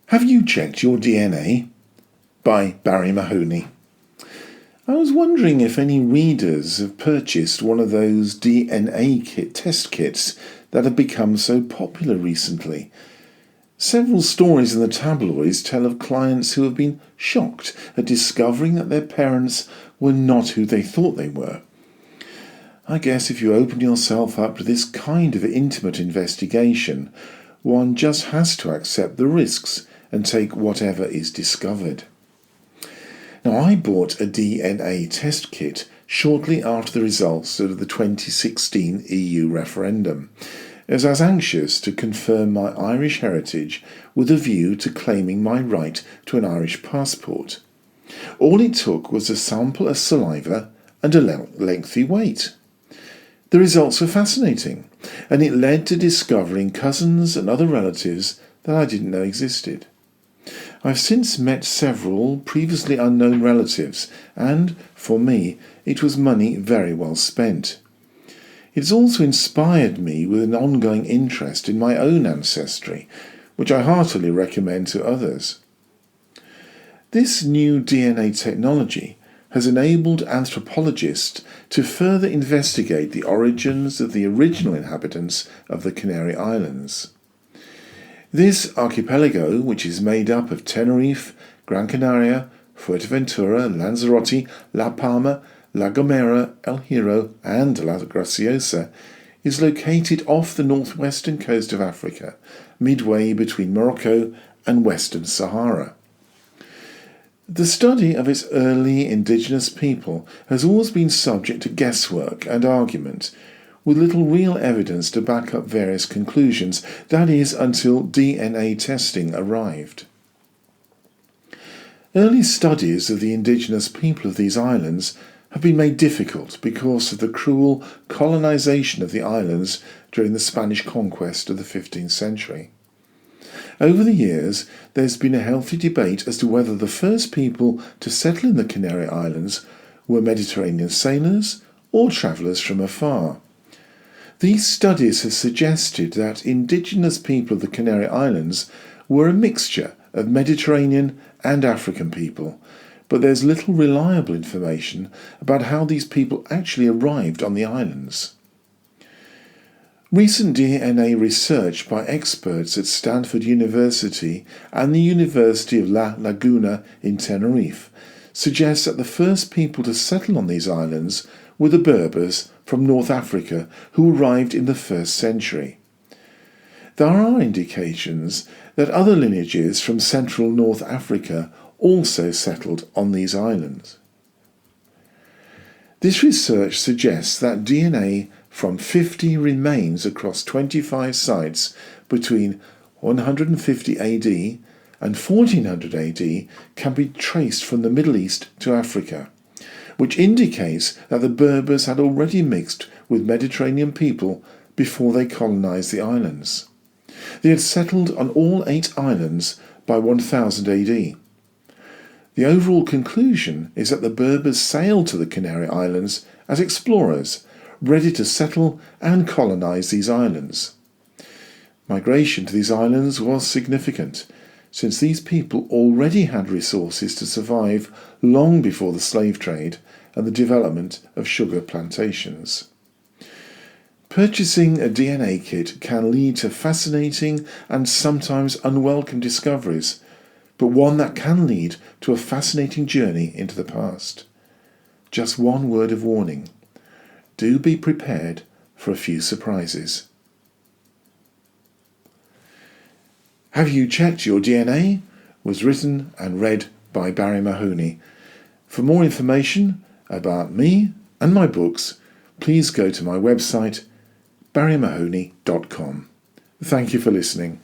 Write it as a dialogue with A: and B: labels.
A: Have you checked your DNA? By Barrie Mahoney. I was wondering if any readers have purchased one of those DNA test kits that have become so popular recently. Several stories in the tabloids tell of clients who have been shocked at discovering that their parents were not who they thought they were. I guess if you open yourself up to this kind of intimate investigation, one just has to accept the risks and take whatever is discovered. Now, I bought a DNA test kit shortly after the results of the 2016 EU referendum, as I was anxious to confirm my Irish heritage with a view to claiming my right to an Irish passport. All it took was a sample of saliva and a lengthy wait. The results were fascinating, and it led to discovering cousins and other relatives that I didn't know existed. I've since met several previously unknown relatives, and, for me, it was money very well spent. It's also inspired me with an ongoing interest in my own ancestry, which I heartily recommend to others. This new DNA technology has enabled anthropologists to further investigate the origins of the original inhabitants of the Canary Islands. This archipelago, which is made up of Tenerife, Gran Canaria, Fuerteventura, Lanzarote, La Palma, La Gomera, El Hierro and La Graciosa, is located off the northwestern coast of Africa, midway between Morocco and Western Sahara. The study of its early indigenous people has always been subject to guesswork and argument, with little real evidence to back up various conclusions, that is, until DNA testing arrived. Early studies of the indigenous people of these islands have been made difficult because of the cruel colonisation of the islands during the Spanish conquest of the 15th century. Over the years, there's been a healthy debate as to whether the first people to settle in the Canary Islands were Mediterranean sailors or travellers from afar. These studies have suggested that indigenous people of the Canary Islands were a mixture of Mediterranean and African people, but there's little reliable information about how these people actually arrived on the islands. Recent DNA research by experts at Stanford University and the University of La Laguna in Tenerife suggests that the first people to settle on these islands were the Berbers from North Africa who arrived in the 1st century. There are indications that other lineages from central North Africa also settled on these islands. This research suggests that DNA from 50 remains across 25 sites between 150 AD and 1400 AD can be traced from the Middle East to Africa, which indicates that the Berbers had already mixed with Mediterranean people before they colonised the islands. They had settled on all 8 islands by 1000 AD. The overall conclusion is that the Berbers sailed to the Canary Islands as explorers, ready to settle and colonise these islands. Migration to these islands was significant, since these people already had resources to survive long before the slave trade and the development of sugar plantations. Purchasing a DNA kit can lead to fascinating and sometimes unwelcome discoveries, but one that can lead to a fascinating journey into the past. Just one word of warning: do be prepared for a few surprises. Have You Checked Your DNA? Was written and read by Barrie Mahoney. For more information about me and my books, please go to my website barriemahoney.com. Thank you for listening.